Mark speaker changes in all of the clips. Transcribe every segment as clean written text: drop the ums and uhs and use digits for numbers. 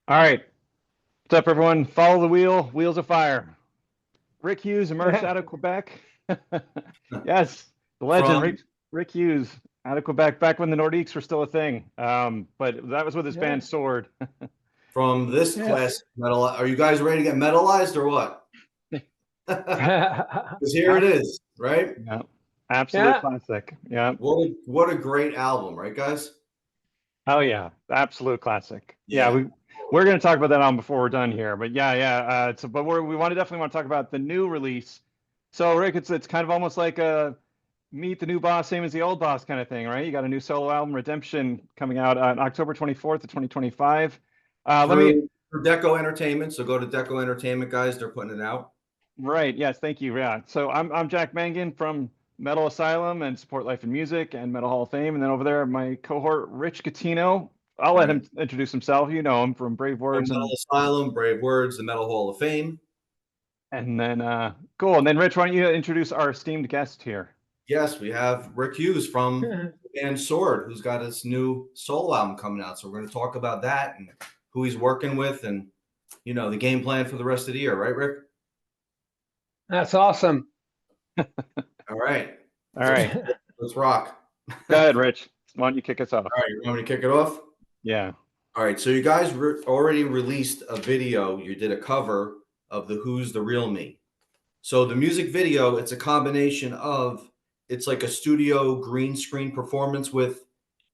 Speaker 1: All right. What's up, everyone? Follow the wheel, wheels of fire. Rick Hughes emerged out of Quebec. Yes, the legend,
Speaker 2: From
Speaker 1: Rick Hughes out of Quebec, back when the Nordiques were still a thing. But that was with his
Speaker 3: Yeah,
Speaker 1: band Sword.
Speaker 2: from this
Speaker 3: yes.
Speaker 2: classic metal. Are you guys ready to get metalized or what? Because here it is, right?
Speaker 1: Yeah, absolute
Speaker 3: Yeah,
Speaker 1: classic. Yeah.
Speaker 2: What a great album, right, guys?
Speaker 1: Oh yeah, absolute classic. Yeah,
Speaker 2: Yeah.
Speaker 1: we're going to talk about that on before we're done here. But yeah. But we want to definitely want to talk about the new release. So Rick, it's kind of almost like a meet the new boss, same as the old boss kind of thing, right? You got a new solo album, Redemption, coming out on October 24th of 2025. Let me,
Speaker 2: Through Deko Entertainment. So go to Deko Entertainment, guys. They're putting it out.
Speaker 1: right, yes, thank you. Yeah, so I'm Jack Mangan from Metal Asylum and Support Life and Music and Metal Hall of Fame, and then over there my cohort Rich Catino. I'll let
Speaker 2: Right.
Speaker 1: him introduce himself. You know him from Brave
Speaker 2: From
Speaker 1: Words
Speaker 2: Metal Asylum, Brave Words, the Metal Hall of Fame.
Speaker 1: and then cool. And then Rich, why don't you introduce our esteemed guest here?
Speaker 2: Yes, we have Rick Hughes from the band Sword, who's got his new solo album coming out. So we're going to talk about that and who he's working with and, the game plan for the rest of the year. Right, Rick?
Speaker 3: that's awesome.
Speaker 2: All right.
Speaker 1: All right,
Speaker 2: Let's rock.
Speaker 1: go ahead, Rich. Why don't you kick us off?
Speaker 2: All right. You want me to kick it off?
Speaker 1: Yeah.
Speaker 2: All right. So you guys already released a video. You did a cover of the Who's the Real Me. So the music video, it's a combination of, it's like a studio green screen performance with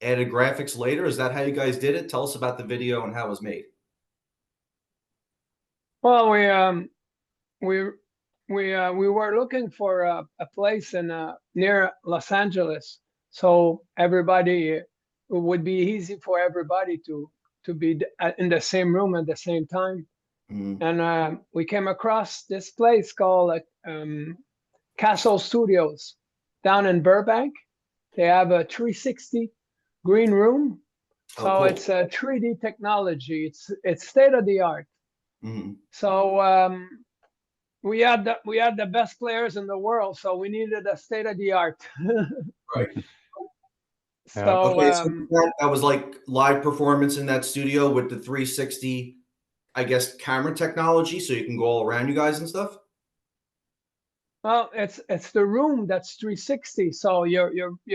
Speaker 2: added graphics later. Is that how you guys did it? Tell us about the video and how it was made.
Speaker 3: Well, we were looking for a place in near Los Angeles, so everybody it would be easy for everybody to be in the same room at the same time.
Speaker 2: Mhm.
Speaker 3: And we came across this place called Castle Studios down in Burbank. They have a 360 green room,
Speaker 2: Oh,
Speaker 3: so
Speaker 2: cool.
Speaker 3: it's a 3D technology. It's state of the art.
Speaker 2: Mhm.
Speaker 3: So we had the best players in the world, so we needed a state of the art.
Speaker 2: Right.
Speaker 1: Yeah.
Speaker 3: So
Speaker 2: Okay, so that was like live performance in that studio with the 360, I guess, camera technology, so you can go all around you guys and stuff.
Speaker 3: well, it's the room that's 360. So you're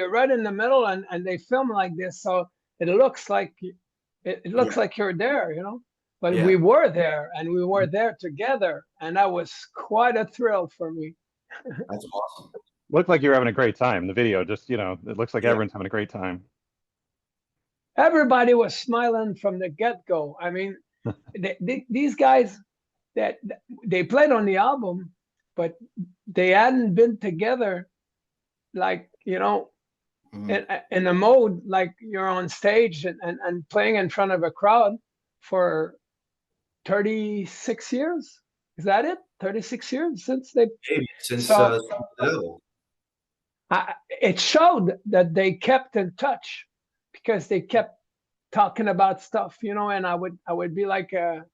Speaker 3: right in the middle, and they film like this, so it looks like it looks
Speaker 2: Yeah,
Speaker 3: like you're there, you know. But we
Speaker 2: yeah,
Speaker 3: were there, and we were there together, and that was quite a thrill for me.
Speaker 2: that's awesome.
Speaker 1: Looked like you were having a great time. The video just, it looks like
Speaker 2: Yeah,
Speaker 1: everyone's having a great time.
Speaker 3: Everybody was smiling from the get-go. I mean, these guys that they played on the album, but they hadn't been together like
Speaker 2: mhm.
Speaker 3: in a mode like you're on stage and playing in front of a crowd for 36 years. Is that it? 36 years since they
Speaker 2: Maybe since
Speaker 3: so
Speaker 2: Seville.
Speaker 3: it showed that they kept in touch because they kept talking about stuff, and I would be like a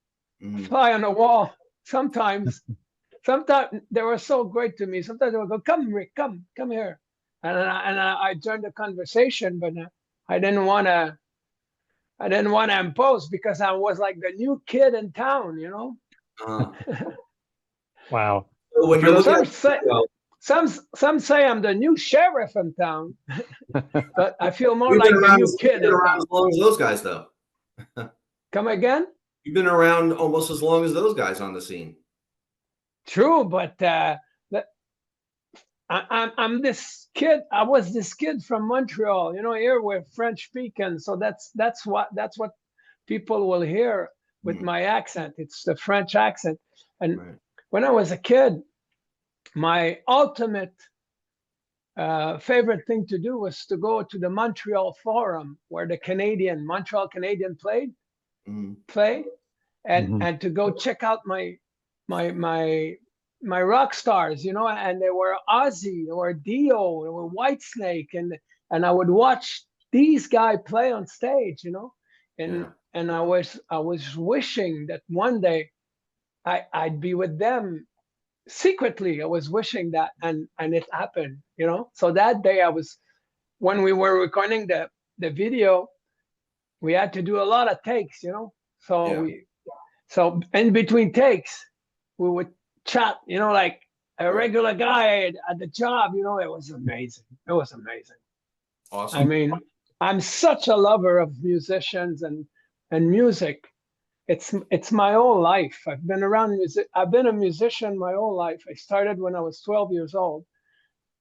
Speaker 2: Mhm.
Speaker 3: fly on the wall sometimes they were so great to me. Sometimes they would go, "Come, Rick, come here," and I joined the conversation, but I didn't want to. I didn't want to impose because I was like the new kid in town.
Speaker 2: Uh,
Speaker 1: Wow.
Speaker 2: so when
Speaker 1: For
Speaker 2: you're
Speaker 1: those,
Speaker 2: looking at
Speaker 3: Some
Speaker 2: the
Speaker 3: say
Speaker 2: video,
Speaker 3: some say I'm the new sheriff in town, but I feel more
Speaker 2: you've been
Speaker 3: like the
Speaker 2: around,
Speaker 3: new
Speaker 2: you've
Speaker 3: kid
Speaker 2: been
Speaker 3: in
Speaker 2: around as
Speaker 3: town.
Speaker 2: long as those guys, though.
Speaker 3: Come again?
Speaker 2: You've been around almost as long as those guys on the scene.
Speaker 3: True, but I'm this kid. I was this kid from Montreal. Here we're French speaking, so that's what people will hear with
Speaker 2: Mhm.
Speaker 3: my accent. It's the French accent. And
Speaker 2: Right.
Speaker 3: when I was a kid, my ultimate favorite thing to do was to go to the Montreal Forum where the Montreal Canadian
Speaker 2: Mhm.
Speaker 3: play, and
Speaker 1: Mhm.
Speaker 3: and to go check out my my my rock stars, and they were Ozzy, they were Dio, they were Whitesnake, and I would watch these guys play on stage, and
Speaker 2: Yeah.
Speaker 3: and I was wishing that one day I'd be with them secretly. I was wishing that, and it happened. So that day when we were recording the video, we had to do a lot of takes. So
Speaker 2: Yeah.
Speaker 3: So in between takes, we would chat, you know, like a regular guy at the job. You know, it was amazing. It was amazing.
Speaker 2: Awesome.
Speaker 3: I mean, I'm such a lover of musicians and music. It's my whole life. I've been around music. I've been a musician my whole life. I started when I was 12 years old,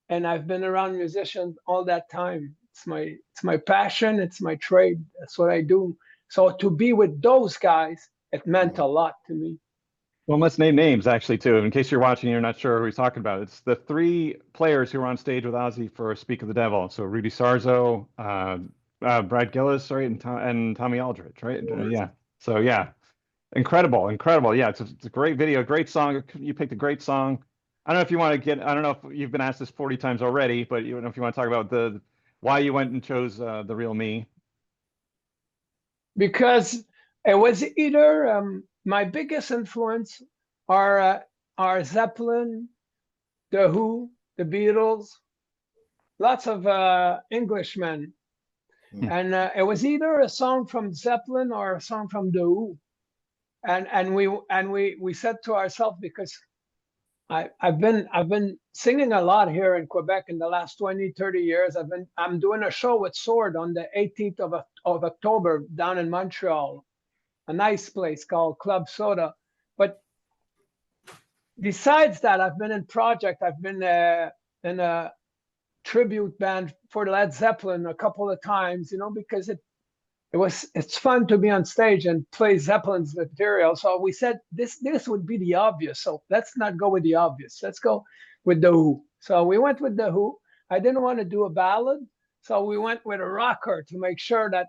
Speaker 3: and I've been around musicians all that time. It's my passion. It's my trade. That's what I do. So to be with those guys, it meant a lot to me.
Speaker 1: Well, let's name names actually too, in case you're watching and you're not sure who he's talking about. It's the three players who were on stage with Ozzy for Speak of the Devil. So Rudy Sarzo, Brad Gillis, right, and Tommy Aldridge, right? Yeah. So yeah, incredible, incredible. Yeah, it's a great video, great song. You picked a great song. I don't know if you want to get. I don't know if you've been asked this 40 times already, but you know if you want to talk about why you went and chose The Real Me.
Speaker 3: Because it was either my biggest influence are Zeppelin, The Who, The Beatles, lots of Englishmen, and it was either a song from Zeppelin or a song from The Who, and we said to ourselves, because I've been singing a lot here in Quebec in the last 20, 30 years. I'm doing a show with Sword on the 18th of October down in Montreal, a nice place called Club Soda. But besides that, I've been in project. I've been in a tribute band for Led Zeppelin a couple of times, you know, because it's fun to be on stage and play Zeppelin's material. So we said this would be the obvious. So let's not go with the obvious. Let's go with The Who. So we went with The Who. I didn't want to do a ballad, so we went with a rocker to make sure that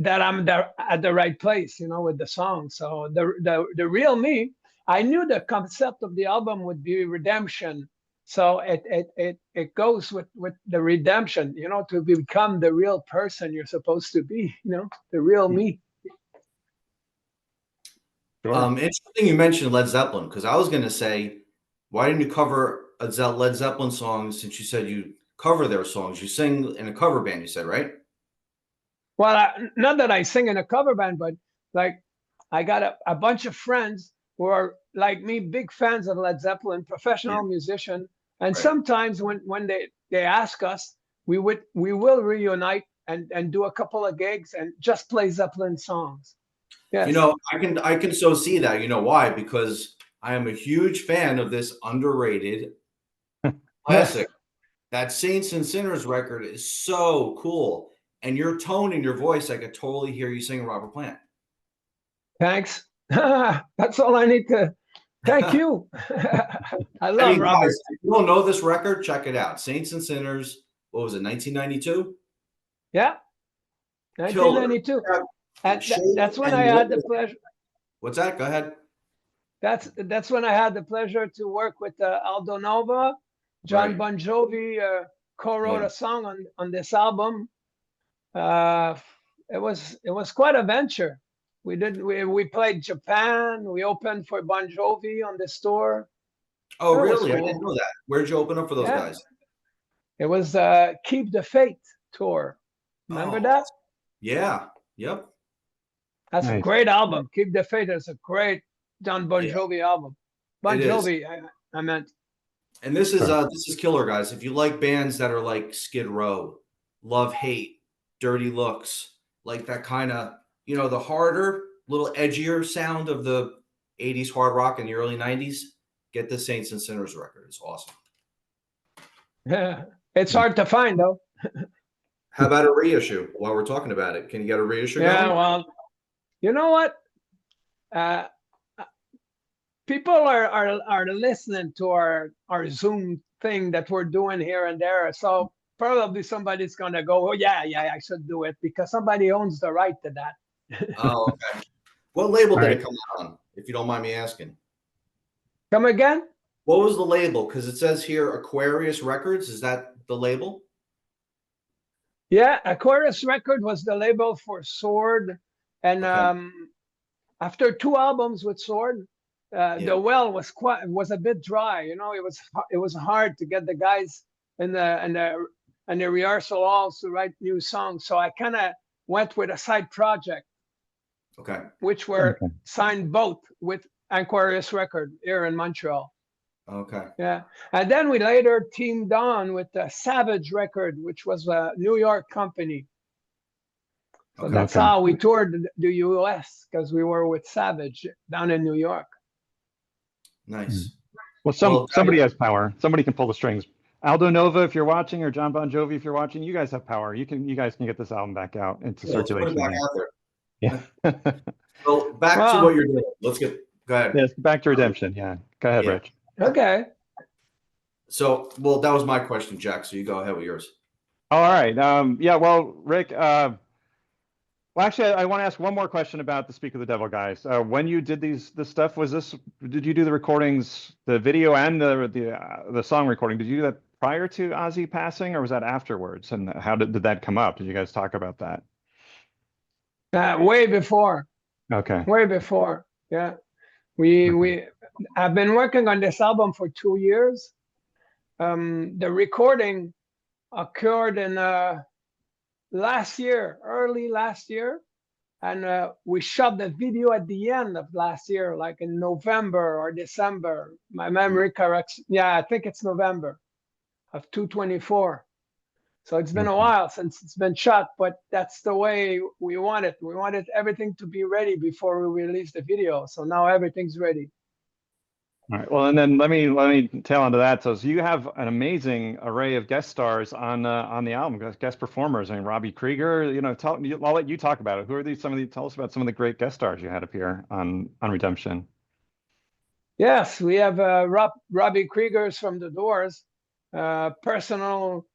Speaker 3: I'm there at the right place, you know, with the song. So the Real Me, I knew the concept of the album would be redemption. So it goes with the redemption, you know, to become the real person you're supposed to be, you know, the real me.
Speaker 1: Sure.
Speaker 2: Interesting you mentioned Led Zeppelin, because I was going to say, why didn't you cover a Led Zeppelin song, since you said you cover their songs? You sing in a cover band, you said, right?
Speaker 3: Well, not that I sing in a cover band, but like I got a bunch of friends who are like me, big fans of Led Zeppelin, professional musician. And sometimes when they ask us, we will reunite and do a couple of gigs and just play Zeppelin songs. Yes.
Speaker 2: You know, I can so see that. You know why? Because I am a huge fan of this underrated classic. That Saints and Sinners record is so cool. And your tone and your voice, I could totally hear you singing Robert Plant.
Speaker 3: Thanks. That's all I need to. Thank you. I love Robert.
Speaker 2: Guys, if you don't know this record, check it out. Saints and Sinners. What was it? 1992.
Speaker 3: Yeah, 1992. And that's when I had the pleasure.
Speaker 2: What's that? Go ahead.
Speaker 3: That's when I had the pleasure to work with Aldo Nova. John Bon Jovi co-wrote a song on this album. It was quite a venture. We played Japan. We opened for Bon Jovi on this tour.
Speaker 2: Oh, really? Cool. I didn't know that. Where'd you open up for those guys?
Speaker 3: It was Keep the Faith tour. Remember that?
Speaker 2: Yeah. Yep.
Speaker 3: That's a great album. Keep the Faith is a great John Bon Jovi album. Bon Jovi, I meant.
Speaker 2: And this is killer, guys. If you like bands that are like Skid Row, Love Hate, Dirty Looks, like that kind of, you know, the harder, little edgier sound of the 80s hard rock in the early 90s, get the Saints and Sinners record. It's awesome.
Speaker 3: Yeah. It's hard to find, though.
Speaker 2: How about a reissue while we're talking about it? Can you get a reissue?
Speaker 3: Yeah, going? Well, you know what? People are listening to our Zoom thing that we're doing here and there. So probably somebody's going to go, oh, yeah, I should do it, because somebody owns the right to that.
Speaker 2: Oh, okay. What label did it come out on, if you don't mind me asking?
Speaker 3: Come again?
Speaker 2: What was the label? Because it says here Aquarius Records. Is that the label?
Speaker 3: Yeah, Aquarius Record was the label for Sword. And after 2 albums with Sword, the well was a bit dry. You know, it was hard to get the guys in the and the rehearsal halls to write new songs. So I kind of went with a side project,
Speaker 2: Okay.
Speaker 3: which were
Speaker 1: Okay.
Speaker 3: signed both with Aquarius Record here in Montreal.
Speaker 2: Okay.
Speaker 3: Yeah. And then we later teamed on with the Savage Record, which was a New York company. So
Speaker 2: Okay.
Speaker 3: that's how we toured the US, because we were with Savage down in New York.
Speaker 2: Nice.
Speaker 1: Well, somebody has power. Somebody can pull the strings. Aldo Nova, if you're watching, or John Bon Jovi, if you're watching, you guys have power. You guys can get this album back out into
Speaker 2: Let's put it
Speaker 1: circulation.
Speaker 2: back out there.
Speaker 1: Yeah.
Speaker 2: So back to what you're doing. Go ahead.
Speaker 1: Yes, back to redemption. Yeah. Go ahead,
Speaker 2: Yeah.
Speaker 1: Rich.
Speaker 3: Okay.
Speaker 2: So, well, that was my question, Jack. So you go ahead with yours.
Speaker 1: All right. Yeah. Well, Rick. Well, actually, I want to ask one more question about the Speak of the Devil guys. When you did this stuff, did you do the recordings, the video and the song recording? Did you do that prior to Ozzy passing, or was that afterwards? And how did that come up? Did you guys talk about that?
Speaker 3: Way before.
Speaker 1: Okay.
Speaker 3: Way before. Yeah. I've been working on this album for 2 years. The recording occurred in early last year, and we shot the video at the end of last year, like in November or December. My memory corrects. Yeah, I think it's November of 2024. So it's been a while since it's been shot, but that's the way we want it. We wanted everything to be ready before we release the video. So now everything's ready.
Speaker 1: All right. Well, and then let me tail onto that. So you have an amazing array of guest stars on the album, guest performers. I mean, Robbie Krieger. I'll let you talk about it. Who are these? Tell us about some of the great guest stars you had appear on Redemption.
Speaker 3: Yes, we have Robbie Krieger's from The Doors, personal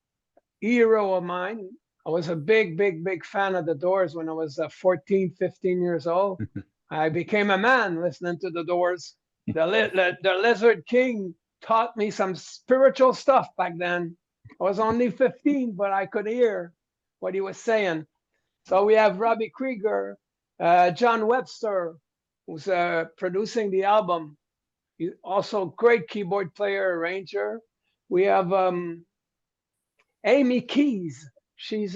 Speaker 3: hero of mine. I was a big fan of The Doors when I was 14, 15 years old. I became a man listening to The Doors. The Lizard King taught me some spiritual stuff back then. I was only 15, but I could hear what he was saying. So we have Robbie Krieger, John Webster, who's producing the album. He's also a great keyboard player, arranger. We have Amy Keys. She's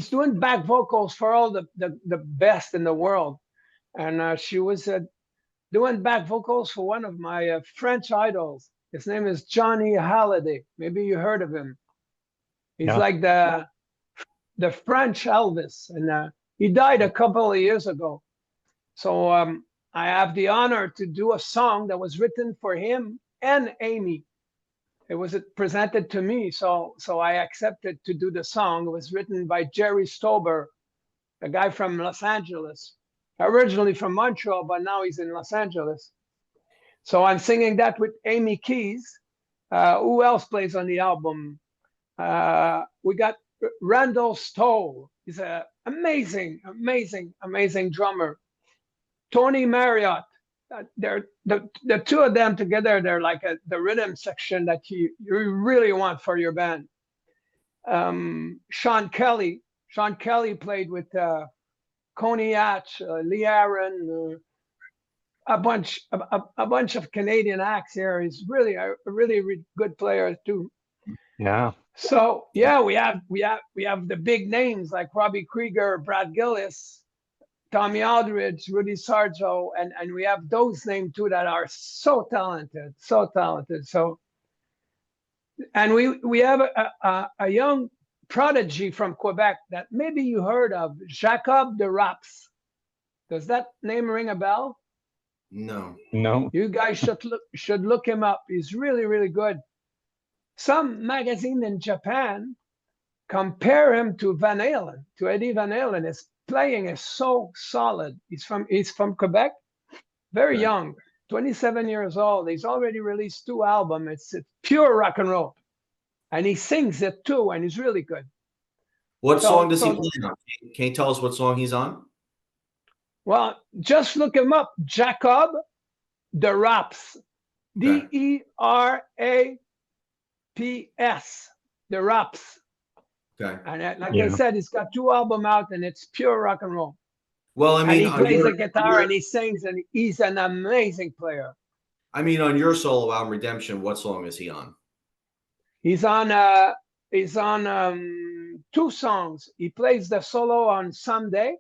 Speaker 3: doing back vocals for all the best in the world, and she was doing back vocals for one of my French idols. His name is Johnny Hallyday. Maybe you heard of him. He's like the French Elvis, and he died a couple of years ago. So I have the honor to do a song that was written for him and Amy. It was presented to me, so I accepted to do the song. It was written by Jerry Stober, a guy from Los Angeles, originally from Montreal, but now he's in Los Angeles. So I'm singing that with Amy Keys. Who else plays on the album? We got Randall Stowe. He's an amazing drummer. Tony Marriott. They're the two of them together. They're like the rhythm section that you really want for your band. Sean Kelly played with Coney Hatch, Lee Aaron, a bunch of Canadian acts here. He's really a really good player too.
Speaker 1: Yeah.
Speaker 3: So yeah, we have the big names like Robbie Krieger, Brad Gillis, Tommy Aldridge, Rudy Sarzo, and we have those names too that are so talented. So, and we have a young prodigy from Quebec that maybe you heard of, Jacob de Raps. Does that name ring a bell?
Speaker 2: No.
Speaker 3: You guys should look him up. He's really good. Some magazine in Japan compare him to Van Halen, to Eddie Van Halen. His playing is so solid. He's from Quebec, very young, 27 years old. He's already released 2 albums. It's pure rock and roll, and he sings it too, and he's really good.
Speaker 2: What song does he play on? Can you tell us what song he's on?
Speaker 3: Well, just look him up, Jacob de Raps, DERAPS, de Raps.
Speaker 2: Okay.
Speaker 3: And like I said, he's got 2 albums out, and it's pure rock and roll.
Speaker 2: Well, I mean,
Speaker 3: and he plays the guitar and he sings, and he's an amazing player.
Speaker 2: I mean, on your solo album, Redemption, what song is he on?
Speaker 3: He's on two songs. He plays the solo on Someday.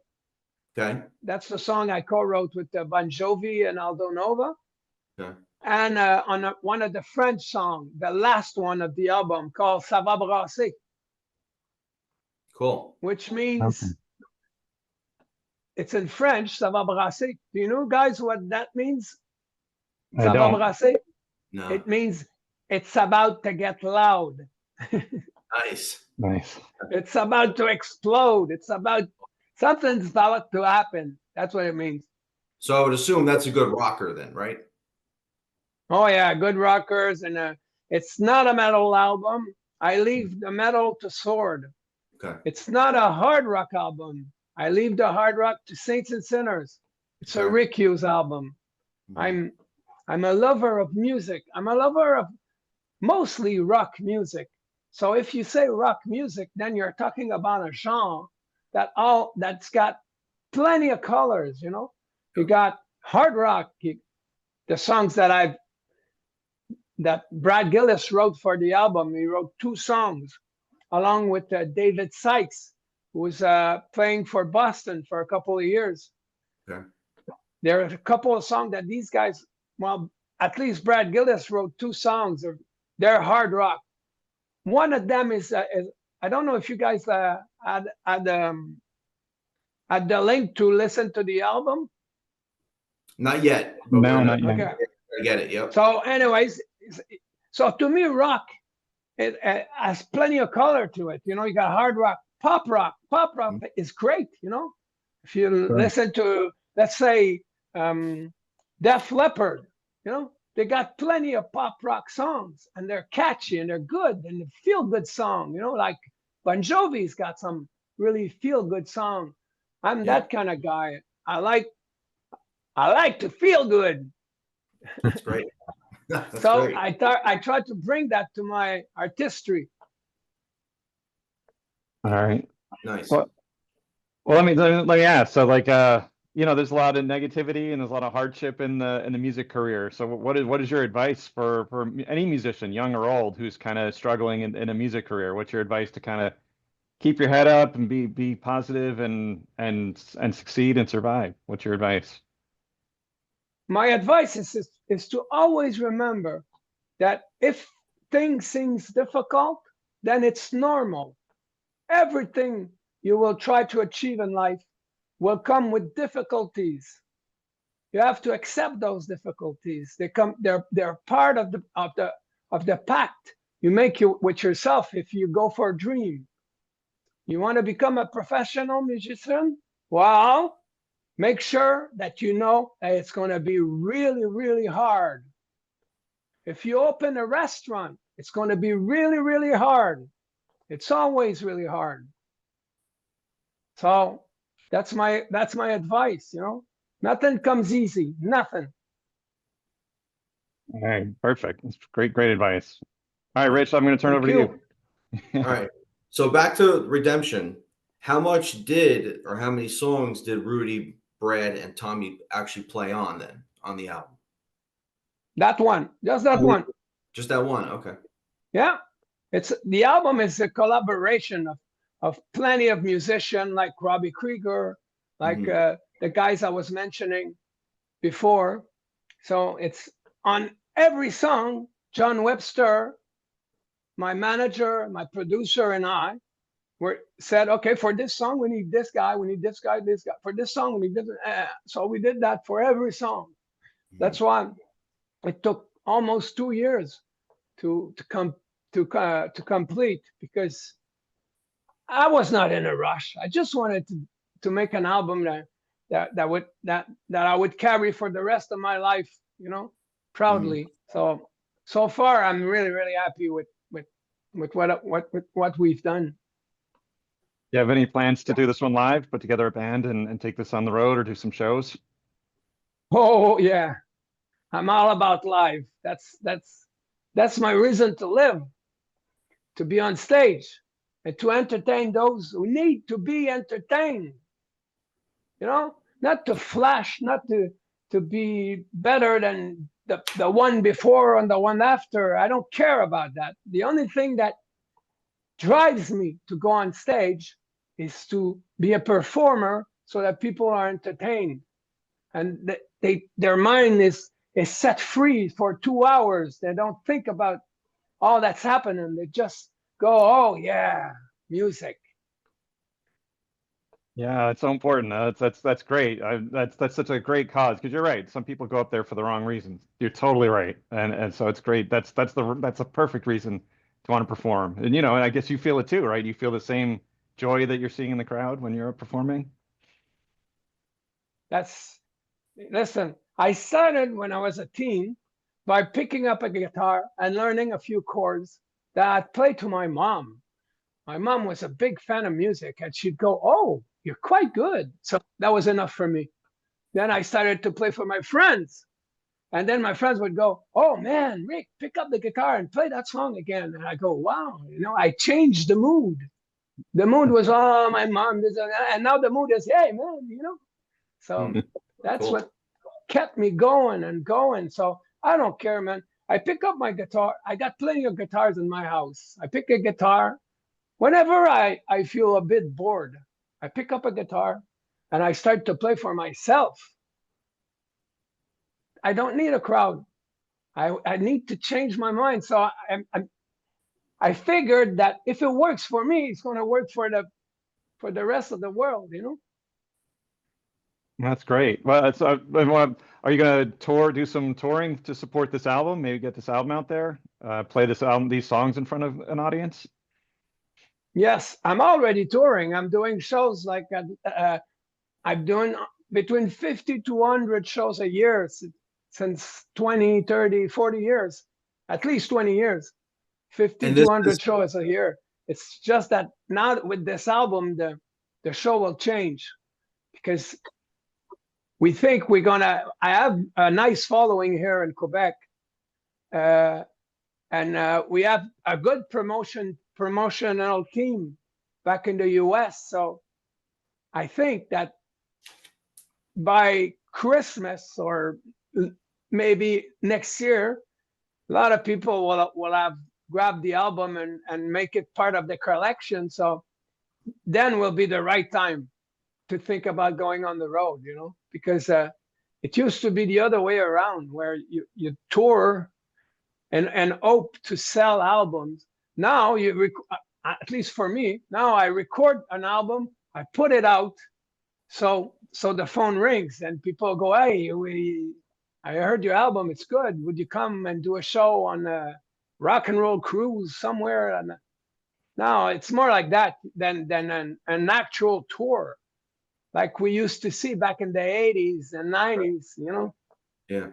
Speaker 2: Okay.
Speaker 3: That's the song I co-wrote with Bon Jovi and Aldo Nova.
Speaker 2: Okay.
Speaker 3: And on one of the French songs, the last one of the album called Ça va brasser,
Speaker 2: Cool.
Speaker 3: which means it's in French, ça va brasser. Do you know, guys, what that means?
Speaker 1: I
Speaker 3: Ça va
Speaker 1: don't.
Speaker 3: brasser?
Speaker 2: No.
Speaker 3: It means it's about to get loud.
Speaker 2: Nice.
Speaker 1: Nice.
Speaker 3: It's about to explode. It's about something's about to happen. That's what it means.
Speaker 2: So I would assume that's a good rocker then, right?
Speaker 3: Oh yeah, good rockers, and it's not a metal album. I leave the metal to Sword.
Speaker 2: Okay.
Speaker 3: It's not a hard rock album. I leave the hard rock to Saints and Sinners. It's a
Speaker 2: Okay.
Speaker 3: Rick Hughes album.
Speaker 2: Mhm.
Speaker 3: I'm a lover of music. I'm a lover of mostly rock music. So if you say rock music, then you're talking about a genre that's got plenty of colors, you know. You got hard rock, the songs that Brad Gillis wrote for the album. He wrote 2 songs along with David Sykes, who was playing for Boston for a couple of years.
Speaker 2: Okay.
Speaker 3: There are a couple of songs that these guys, well, at least Brad Gillis wrote 2 songs. They're hard rock. One of them is I don't know if you guys had the link to listen to the album.
Speaker 2: Not yet. But
Speaker 1: No, not yet.
Speaker 3: Okay.
Speaker 2: I get it. Yep.
Speaker 3: So, anyways, so to me, rock it has plenty of color to it. You know, you got hard rock, pop rock. Pop rock is great. You know, if you listen to, let's say, Def Leppard, you know, they got plenty of pop rock songs, and they're catchy and they're good and they feel good song. You know, like Bon Jovi's got some really feel good song. I'm that kind of guy. I like to feel good.
Speaker 2: That's great. That's
Speaker 3: So
Speaker 2: great.
Speaker 3: I tried to bring that to my artistry.
Speaker 1: All right.
Speaker 2: Nice.
Speaker 1: Well, let me ask. So, like, you know, there's a lot of negativity and there's a lot of hardship in the music career. So, what is your advice for any musician, young or old, who's kind of struggling in a music career? What's your advice to kind of keep your head up and be positive and succeed and survive? What's your advice?
Speaker 3: My advice is to always remember that if things seems difficult, then it's normal. Everything you will try to achieve in life will come with difficulties. You have to accept those difficulties. They're part of the pact you make with yourself if you go for a dream. You want to become a professional musician? Well, make sure that you know that it's going to be really, really hard. If you open a restaurant, it's going to be really, really hard. It's always really hard. So that's my advice, you know. Nothing comes easy. Nothing.
Speaker 1: All right, perfect. That's great advice. All right, Rich, I'm going to turn over to you.
Speaker 2: All right. So back to Redemption. How much did, or how many songs did Rudy, Brad, and Tommy actually play on the album?
Speaker 3: That one, just that one.
Speaker 2: Just that one. Okay.
Speaker 3: Yeah, the album is a collaboration of plenty of musicians like Robbie Krieger, like the guys I was mentioning before. So it's on every song. John Webster, my manager, my producer, and I said, okay, for this song we need this guy, we need this guy, this guy. For this song we need this. So we did that for every song. That's why it took almost 2 years to complete, because I was not in a rush. I just wanted to make an album that I would carry for the rest of my life, you know, proudly. So far I'm really, really happy with what we've done.
Speaker 1: You have any plans to do this one live, put together a band and take this on the road or do some shows?
Speaker 3: Oh yeah, I'm all about live. That's my reason to live, to be on stage and to entertain those who need to be entertained. You know, not to flash, not to to be better than the one before and the one after. I don't care about that. The only thing that drives me to go on stage is to be a performer so that people are entertained and their mind is set free for 2 hours. They don't think about all that's happening. They just go, oh yeah, music.
Speaker 1: Yeah, it's so important. That's great. That's such a great cause because you're right. Some people go up there for the wrong reasons. You're totally right, and so it's great. That's a perfect reason to want to perform. And and I guess you feel it too, right? You feel the same joy that you're seeing in the crowd when you're performing.
Speaker 3: Listen, I started when I was a teen by picking up a guitar and learning a few chords that I'd play to my mom. My mom was a big fan of music and she'd go, oh, you're quite good. So that was enough for me. Then I started to play for my friends. And then my friends would go, oh man, Rick, pick up the guitar and play that song again. And I go, wow, I changed the mood. The mood was, oh, my mom, and now the mood is, hey man, So that's
Speaker 2: Cool.
Speaker 3: what kept me going and going. So I don't care, man. I pick up my guitar. I got plenty of guitars in my house. I pick a guitar. Whenever I feel a bit bored, I pick up a guitar and I start to play for myself. I don't need a crowd. I need to change my mind. So I figured that if it works for me, it's going to work for the rest of the world,
Speaker 1: That's great. Well, are you going to do some touring to support this album? Maybe get this album out there, play these songs in front of an audience?
Speaker 3: Yes, I'm already touring. I'm doing shows like I'm doing between 50 to 100 shows a year since 20, 30, 40 years, at least 20 years, 50 to 100 shows a year. It's just that now with this album, the show will change because we think I have a nice following here in Quebec. And we have a good promotional team back in the US. So I think that by Christmas or maybe next year, a lot of people will have grabbed the album and make it part of the collection. So then will be the right time to think about going on the road, because it used to be the other way around where you tour and hope to sell albums. Now at least for me, now I record an album, I put it out, so the phone rings and people go, hey, I heard your album, it's good. Would you come and do a show on a rock and roll cruise somewhere? And now it's more like that than an actual tour, like we used to see back in the 80s and 90s,
Speaker 2: Yeah.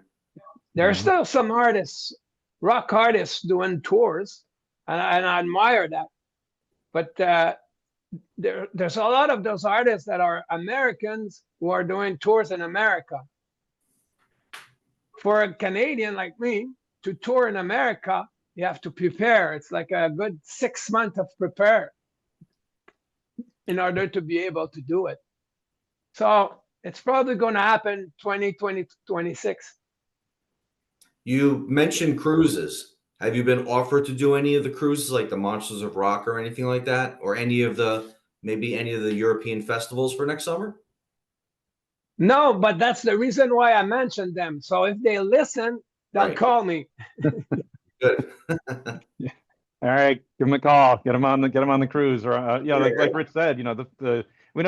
Speaker 3: There are still some artists, rock artists doing tours, and I admire that. But there's a lot of those artists that are Americans who are doing tours in America. For a Canadian like me to tour in America, you have to prepare. It's like a good 6 months of prepare in order to be able to do it. So it's probably going to happen 2026.
Speaker 2: You mentioned cruises. Have you been offered to do any of the cruises, like the Monsters of Rock or anything like that, or maybe any of the European festivals for next summer?
Speaker 3: No, but that's the reason why I mentioned them. So if they listen, they'll call me.
Speaker 2: Good.
Speaker 1: Yeah. All right, give them a call. Get them on the cruise. Or like Rich said, we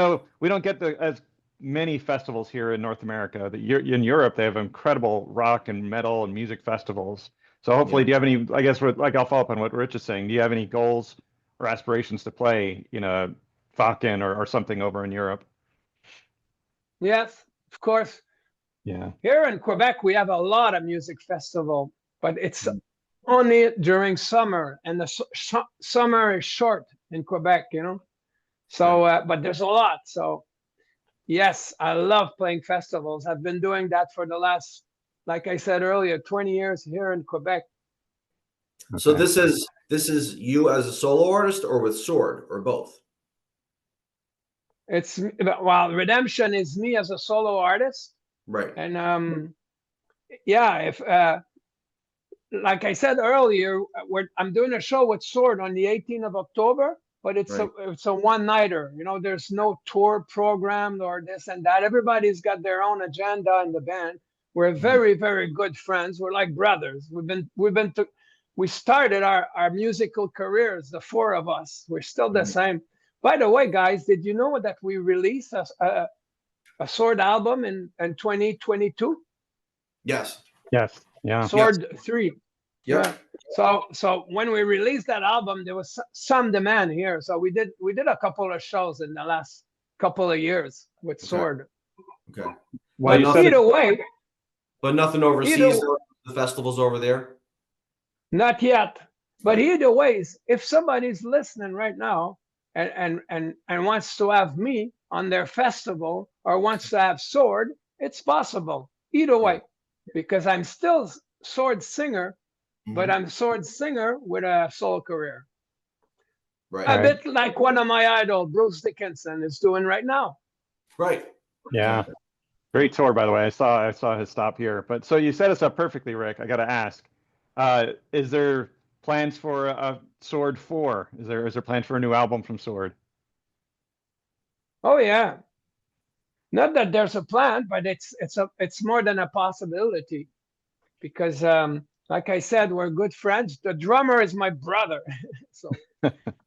Speaker 1: don't get as many festivals here in North America. In Europe, they have incredible rock and metal and music festivals. So hopefully, do you have any? I guess I'll follow up on what Rich is saying. Do you have any goals or aspirations to play, Wacken or something over in Europe?
Speaker 3: Yes, of course.
Speaker 1: Yeah.
Speaker 3: Here in Quebec, we have a lot of music festival, but it's only during summer, and the summer is short in Quebec, So, but there's a lot. So, yes, I love playing festivals. I've been doing that for the last, like I said earlier, 20 years here in Quebec.
Speaker 2: Okay. So this is you as a solo artist, or with Sword, or both?
Speaker 3: Redemption is me as a solo artist,
Speaker 2: Right.
Speaker 3: And yeah, if like I said earlier, I'm doing a show with Sword on the 18th of October, but it's
Speaker 2: Right.
Speaker 3: a one-nighter. You know, there's no tour programmed or this and that. Everybody's got their own agenda in the band. We're very, very good friends. We're like brothers. We started our musical careers, the four of us. We're still the same. By the way, guys, did you know that we released a Sword album in 2022?
Speaker 2: Yes.
Speaker 1: Yes. Yeah.
Speaker 3: Sword 3.
Speaker 2: Yep.
Speaker 3: Yeah. So when we released that album, there was some demand here. So we did a couple of shows in the last couple of years with Sword.
Speaker 2: Okay.
Speaker 1: Well, you
Speaker 3: But
Speaker 1: said
Speaker 3: either way,
Speaker 2: But nothing overseas.
Speaker 3: Either-
Speaker 2: Though? The festivals over there.
Speaker 3: not yet. But
Speaker 2: Right.
Speaker 3: either ways, if somebody's listening right now and wants to have me on their festival or wants to have Sword, it's possible. Either way, because I'm still Sword singer, but I'm Sword singer with a solo career.
Speaker 2: Right.
Speaker 3: A bit like one of my idols, Bruce Dickinson, is doing right now.
Speaker 2: Right.
Speaker 1: Yeah. Great tour, by the way. I saw his stop here. But so you set us up perfectly, Rick. I got to ask, is there plans for a Sword 4? Is there plans for a new album from Sword?
Speaker 3: Oh yeah. Not that there's a plan, but it's more than a possibility, because like I said, we're good friends. The drummer is my brother, so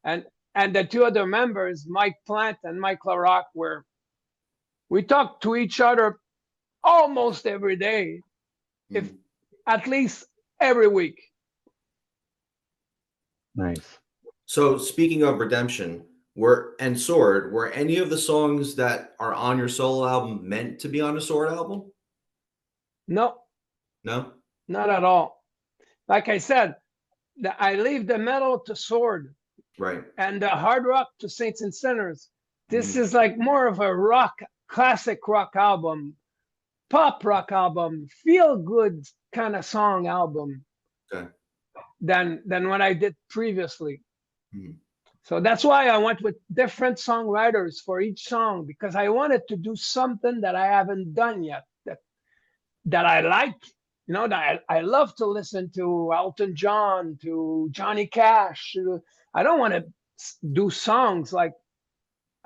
Speaker 3: and the two other members, Mike Plant and Mike LaRock, we talk to each other almost every day, if at least every week.
Speaker 1: Nice.
Speaker 2: So speaking of Redemption, and Sword, were any of the songs that are on your solo album meant to be on a Sword album?
Speaker 3: No,
Speaker 2: No.
Speaker 3: not at all. Like I said, I leave the metal to Sword.
Speaker 2: Right.
Speaker 3: And the hard rock to Saints and Sinners. This is like more of a classic rock album, pop rock album, feel good kind of song album.
Speaker 2: Okay.
Speaker 3: Than what I did previously. So that's why I went with different songwriters for each song, because I wanted to do something that I haven't done yet, that I like. You know, that I love to listen to Elton John, to Johnny Cash. I don't want to do songs like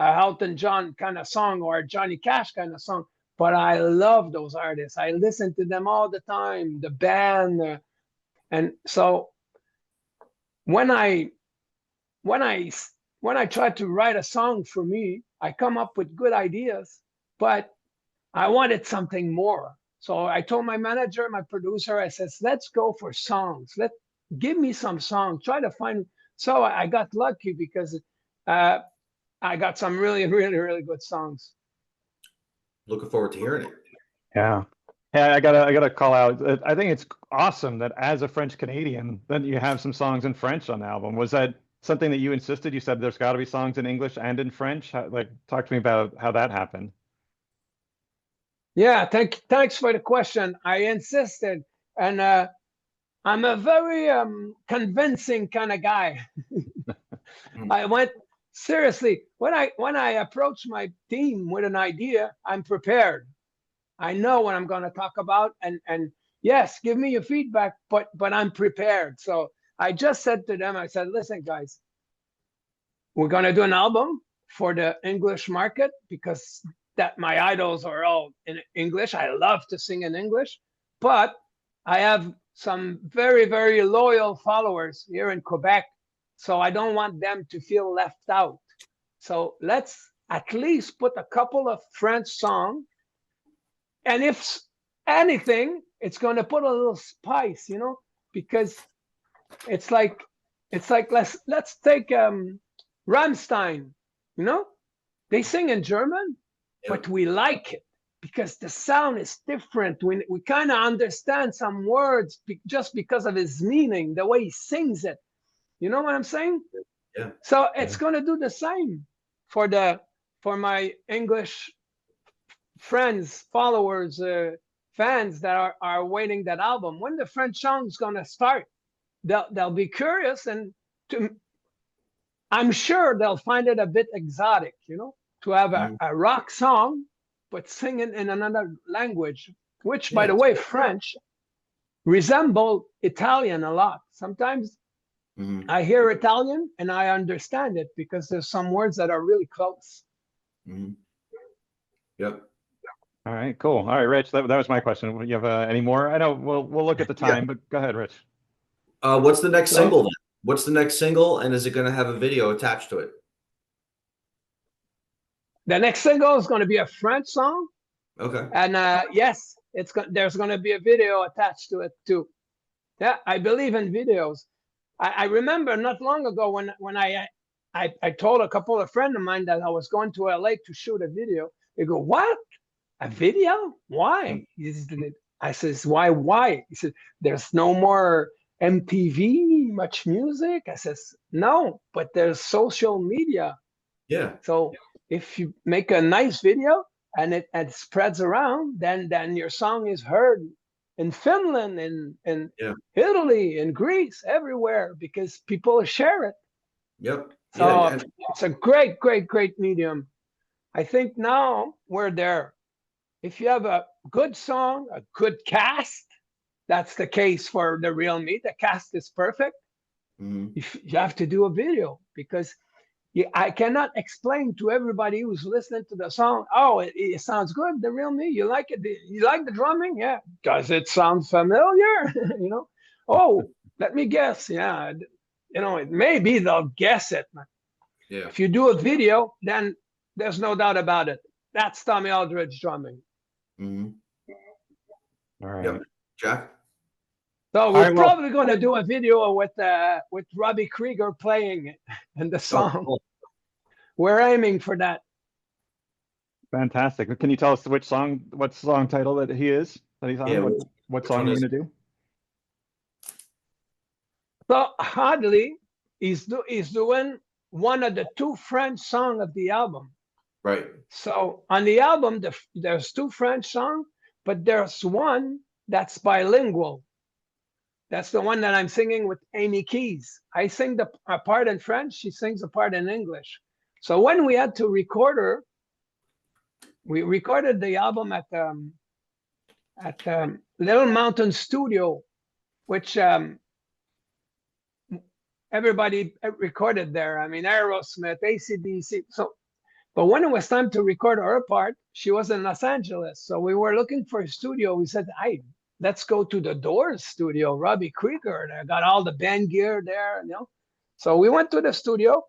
Speaker 3: a Elton John kind of song or a Johnny Cash kind of song, but I love those artists. I listen to them all the time, the band. And so when I try to write a song for me, I come up with good ideas, but I wanted something more. So I told my manager, my producer, I says, let's go for songs. Give me some songs. Try to find. So I got lucky because I got some really, really, really good songs.
Speaker 2: Looking forward to hearing it.
Speaker 1: Yeah. Yeah, I gotta call out. I think it's awesome that as a French Canadian, that you have some songs in French on the album. Was that something that you insisted? You said there's got to be songs in English and in French. Talk to me about how that happened.
Speaker 3: Yeah, thanks for the question. I insisted, and I'm a very convincing kind of guy. I went seriously when I approach my team with an idea. I'm prepared. I know what I'm going to talk about, and yes, give me your feedback, but I'm prepared. So I just said to them, I said, listen, guys, we're going to do an album for the English market, because that my idols are all in English. I love to sing in English, but I have some very, very loyal followers here in Quebec, so I don't want them to feel left out. So let's at least put a couple of French songs, and if anything, it's going to put a little spice, you know, because it's like let's take Rammstein, you know, they sing in German, but we like it because the sound is different. We kind of understand some words just because of his meaning, the way he sings it. You know what I'm saying?
Speaker 2: Yeah.
Speaker 3: So it's going to do the same for my English friends, followers, fans that are waiting that album. When the French song's going to start, they'll be curious, and I'm sure they'll find it a bit exotic, you know, to have a rock song but singing in another language, which, by
Speaker 2: Yeah.
Speaker 3: the way, French resemble Italian a lot. Sometimes
Speaker 2: Mhm.
Speaker 3: I hear Italian and I understand it because there's some words that are really close.
Speaker 2: Mhm. Yep.
Speaker 1: All right, cool. All right, Rich, that was my question. You have any more? I know we'll look at the time, but go ahead, Rich.
Speaker 2: What's the next
Speaker 3: So-
Speaker 2: single then? What's the next single, and is it going to have a video attached to it?
Speaker 3: The next single is going to be a French song,
Speaker 2: Okay.
Speaker 3: and yes, there's going to be a video attached to it too. Yeah, I believe in videos. I remember not long ago when I told a couple of friends of mine that I was going to LA to shoot a video. They go, "What? A video? Why?" I says, "Why? Why?" He said, "There's no more MTV, much music." I says, "No, but there's social media.
Speaker 2: Yeah.
Speaker 3: So if you make a nice video and it spreads around, then your song is heard in Finland, in
Speaker 2: Yeah.
Speaker 3: Italy, in Greece, everywhere, because people share it.
Speaker 2: Yep.
Speaker 3: So
Speaker 2: Yeah. And
Speaker 3: it's a great, great, great medium. I think now we're there. If you have a good song, a good cast, that's the case for The Real Me. The cast is perfect.
Speaker 2: mhm.
Speaker 3: You have to do a video because I cannot explain to everybody who's listening to the song, oh, it sounds good, The Real Me. You like it? You like the drumming? Yeah. Does it sound familiar? You know? Oh, let me guess. Yeah. You know, maybe they'll guess it.
Speaker 2: Yeah.
Speaker 3: If you do a video, then there's no doubt about it. That's Tommy Aldridge drumming.
Speaker 2: Mhm.
Speaker 1: All right.
Speaker 2: Yep. Jack.
Speaker 3: So
Speaker 1: All
Speaker 3: we're
Speaker 1: right, well,
Speaker 3: probably going to do a video with Robbie Krieger playing it and the
Speaker 2: Oh,
Speaker 3: song.
Speaker 2: cool.
Speaker 3: We're aiming for that.
Speaker 1: fantastic. Can you tell us what song title that he's on?
Speaker 2: Yeah,
Speaker 1: What
Speaker 2: which
Speaker 1: song
Speaker 2: one
Speaker 1: are you
Speaker 2: is
Speaker 1: gonna do?
Speaker 3: So Hadley is doing one of the two French songs of the album.
Speaker 2: right?
Speaker 3: So on the album, there's two French songs, but there's one that's bilingual. That's the one that I'm singing with Amy Keys. I sing a part in French, she sings a part in English. So when we had to record her, we recorded the album at Little Mountain Studio, which everybody recorded there. I mean, Aerosmith, AC/DC. So, but when it was time to record her part, she was in Los Angeles. So we were looking for a studio. We said, "Hey, let's go to the Doors studio, Robbie Krieger. They got all the band gear there, you know." So we went to the studio,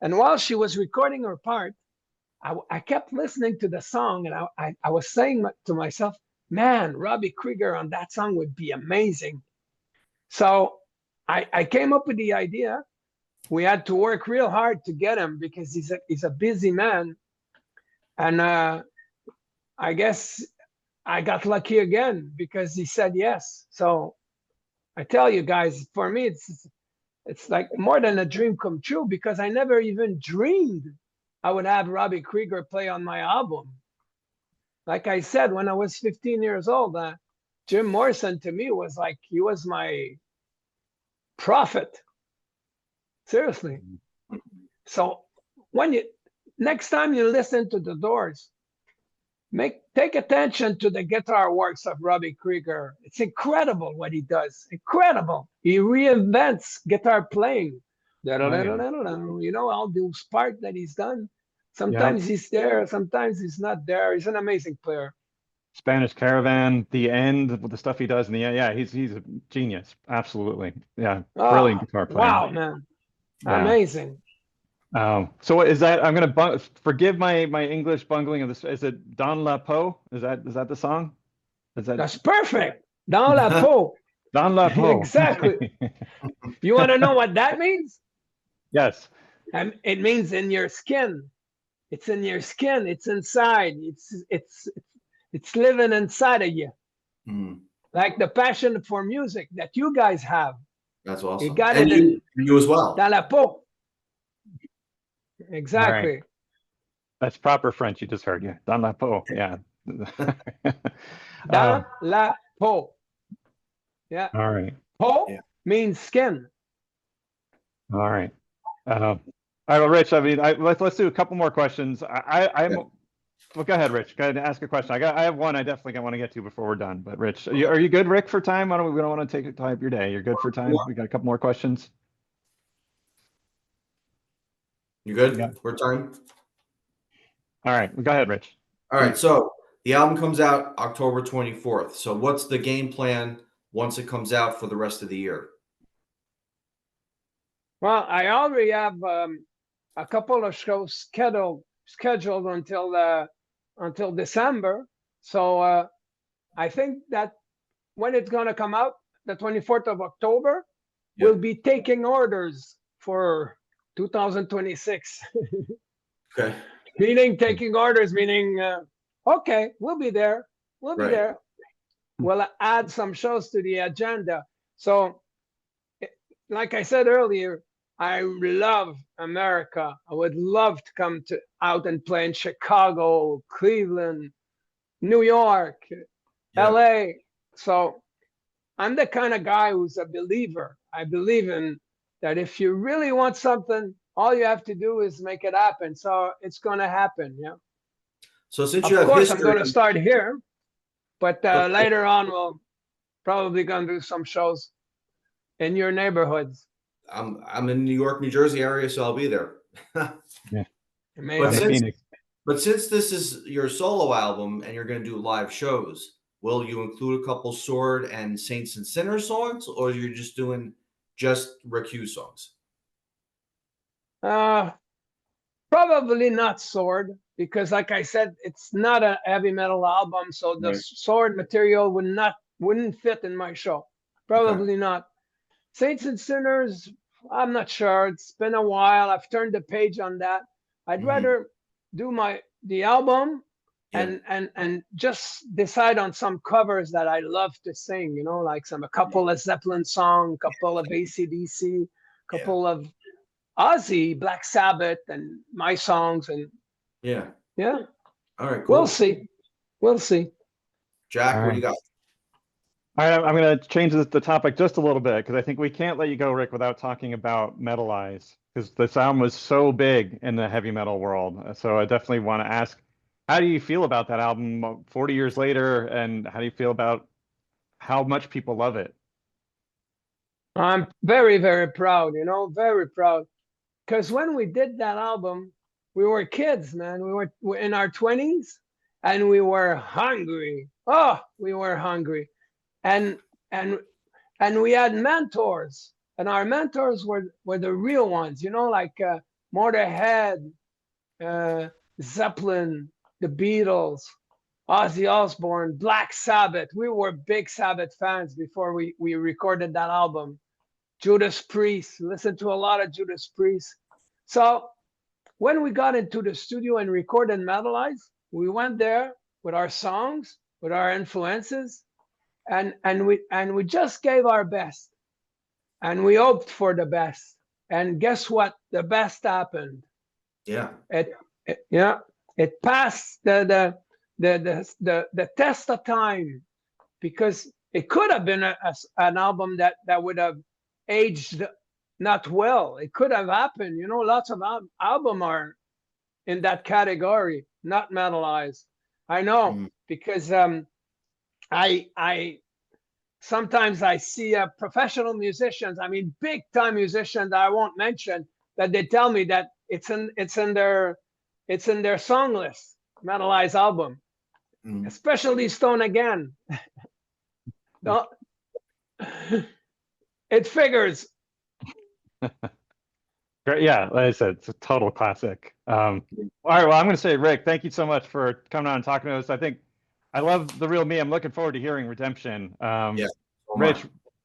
Speaker 3: and while she was recording her part, I kept listening to the song, and I was saying to myself, "Man, Robbie Krieger on that song would be amazing." So I came up with the idea. We had to work real hard to get him because he's a busy man, and I guess I got lucky again because he said yes. So I tell you guys, for me, it's like more than a dream come true because I never even dreamed I would have Robbie Krieger play on my album. Like I said, when I was 15 years old, Jim Morrison to me was like he was my prophet. Seriously. So when you next time you listen to the Doors, take attention to the guitar works of Robbie Krieger. It's incredible what he does. Incredible. He reinvents guitar playing.
Speaker 1: Oh, yeah.
Speaker 3: You know, all those parts that he's done.
Speaker 1: Yeah.
Speaker 3: Sometimes he's there, sometimes he's not there. He's an amazing player.
Speaker 1: Spanish Caravan, the end with the stuff he does in the end. Yeah, he's a genius. Absolutely. Yeah, brilliant guitar player.
Speaker 3: Wow, man.
Speaker 1: Yeah.
Speaker 3: Amazing.
Speaker 1: So what is that? I'm gonna forgive my English bungling of this. Is it Don La Po? Is that the song? Is that
Speaker 3: That's perfect. Dans la peau.
Speaker 1: Don La Po?
Speaker 3: Exactly. You want to know what that means?
Speaker 1: Yes.
Speaker 3: It means in your skin. It's in your skin. It's inside. It's living inside of you.
Speaker 2: Mhm.
Speaker 3: Like the passion for music that you guys have.
Speaker 2: That's awesome.
Speaker 3: You got
Speaker 2: and
Speaker 3: it
Speaker 2: you as well.
Speaker 3: dans la peau.
Speaker 1: All
Speaker 3: Exactly.
Speaker 1: right. That's proper French. You just heard. Yeah. Don La Po. Yeah.
Speaker 3: Dans la peau. Yeah.
Speaker 1: All right.
Speaker 3: Peau
Speaker 2: Yeah.
Speaker 3: means skin.
Speaker 1: All right. All right, well, Rich, I mean, let's do a couple more questions. I'm
Speaker 2: Yeah.
Speaker 1: Well, go ahead, Rich. Go ahead and ask a question. I have one I definitely want to get to before we're done. But Rich, are you good, Rick, for time? We don't want to take time up your day. You're good for time? We got a couple more questions.
Speaker 2: You good?
Speaker 1: Yeah.
Speaker 2: We're time.
Speaker 1: All right. Go ahead, Rich.
Speaker 2: All right. So the album comes out October 24th. So what's the game plan once it comes out for the rest of the year?
Speaker 3: Well, I already have a couple of shows scheduled until December. So I think that when it's going to come out, the 24th of October,
Speaker 2: Yep.
Speaker 3: we'll be taking orders for 2026.
Speaker 2: Okay.
Speaker 3: Meaning taking orders, meaning, okay, we'll be there. We'll be
Speaker 2: Right.
Speaker 3: there. We'll add some shows to the agenda. So, like I said earlier, I love America. I would love to come out and play in Chicago, Cleveland, New York,
Speaker 2: Yeah.
Speaker 3: LA. So I'm the kind of guy who's a believer. I believe in that if you really want something, all you have to do is make it happen. So it's going to happen. Yeah.
Speaker 2: So since
Speaker 3: Of
Speaker 2: you have
Speaker 3: course,
Speaker 2: history,
Speaker 3: I'm going to start here, but
Speaker 2: Okay.
Speaker 3: later on, we'll probably going to do some shows in your neighborhoods.
Speaker 2: I'm in New York, New Jersey area, so I'll be there.
Speaker 1: Yeah.
Speaker 3: Amazing.
Speaker 2: But since this is your solo album and you're going to do live shows, will you include a couple Sword and Saints and Sinners songs, or you're just doing just Rick Hughes songs?
Speaker 3: Probably not Sword, because like I said, it's not a heavy metal album, so the
Speaker 1: Right.
Speaker 3: Sword material wouldn't fit in my show. Probably not. Saints and Sinners, I'm not sure. It's been a while. I've turned the page on that. I'd rather do the album and just decide on some covers that I love to sing, you know, like a couple of Zeppelin songs, couple of AC/DC, couple of Ozzy, Black Sabbath, and my songs, and
Speaker 2: Yeah. All right, cool.
Speaker 3: We'll see.
Speaker 2: Jack,
Speaker 1: All
Speaker 2: what
Speaker 1: right.
Speaker 2: do you got?
Speaker 1: All right, I'm going to change the topic just a little bit because I think we can't let you go, Rick, without talking about Metalize, because the sound was so big in the heavy metal world. So I definitely want to ask, how do you feel about that album 40 years later, and how do you feel about how much people love it?
Speaker 3: I'm very, very proud, you know, very proud. Because when we did that album, we were kids, man. We were in our 20s and we were hungry. Oh, we were hungry. And we had mentors, and our mentors were the real ones, you know, like Motorhead, Zeppelin, the Beatles, Ozzy Osbourne, Black Sabbath. We were big Sabbath fans before we recorded that album. Judas Priest, listened to a lot of Judas Priest. So when we got into the studio and recorded Metalize, we went there with our songs, with our influences, and we just gave our best, and we hoped for the best. And guess what? The best happened.
Speaker 2: Yeah.
Speaker 3: It passed the test of time, because it could have been an album that would have aged not well. It could have happened. You know, lots of album are in that category, not Metalized. I know, because I sometimes I see professional musicians, I mean big time musicians that I won't mention, that they tell me that it's in their song list, Metalized album, especially Stone Again. No, it figures.
Speaker 1: Great. Yeah, like I said, it's a total classic. All right, well, I'm going to say, Rick, thank you so much for coming on and talking to us. I love The Real Me. I'm looking forward to hearing Redemption. Rich,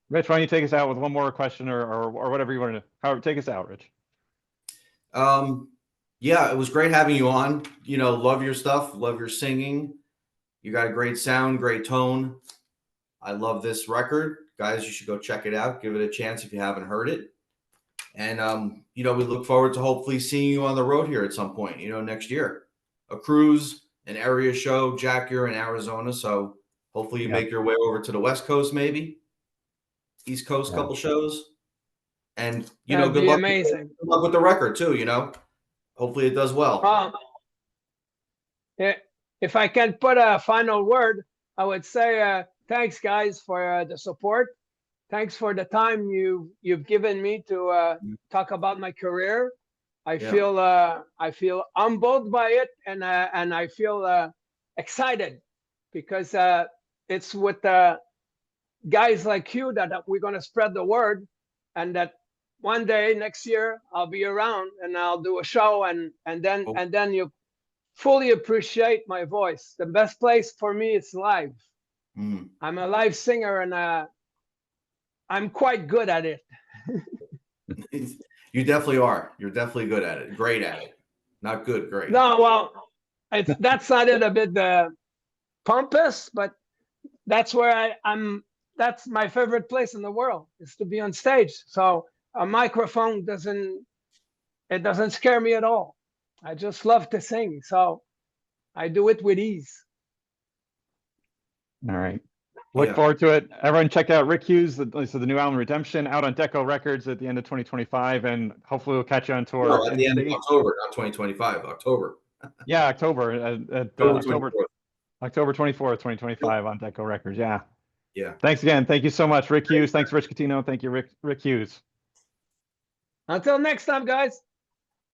Speaker 1: why don't you take us out with one more question or whatever you want to, however, take us out, Rich.
Speaker 2: Yeah, it was great having you on. You know, love your stuff, love your singing. You got a great sound, great tone. I love this record. Guys, you should go check it out. Give it a chance if you haven't heard it. And, you know, we look forward to hopefully seeing you on the road here at some point, you know, next year. A cruise, an area show. Jack, you're in Arizona, so hopefully you make your way over to the West Coast, maybe. East Coast, couple shows. And, you know, good luck.
Speaker 3: Amazing.
Speaker 2: Good luck with the record, too, you know. Hopefully it does well.
Speaker 3: if I can put a final word, I would say thanks, guys, for the support. Thanks for the time you've given me to talk about my career. I feel humbled by it, and I feel excited because it's with guys like you that we're going to spread the word, and that one day next year I'll be around and I'll do a show, and then you fully appreciate my voice. The best place for me is live. I'm a live singer, and I'm quite good at it.
Speaker 2: You definitely are. You're definitely good at it. Great at it. Not good, great.
Speaker 3: No, well, that sounded a bit pompous, but that's where I'm. That's my favorite place in the world, is to be on stage. So a microphone doesn't scare me at all. I just love to sing, so I do it with ease.
Speaker 1: All right. Look forward to it. Everyone check out Rick Hughes, so the new album Redemption, out on Deko Records at the end of 2025, and hopefully we'll catch you on tour.
Speaker 2: No, at the end of October, not 2025, October.
Speaker 1: Yeah, October. October 24th, 2025 on Deko Records. Yeah.
Speaker 2: Yeah.
Speaker 1: Thanks again. Thank you so much, Rick Hughes. Thanks, Rich Catino. Thank you, Rick Hughes.
Speaker 3: Until next time, guys.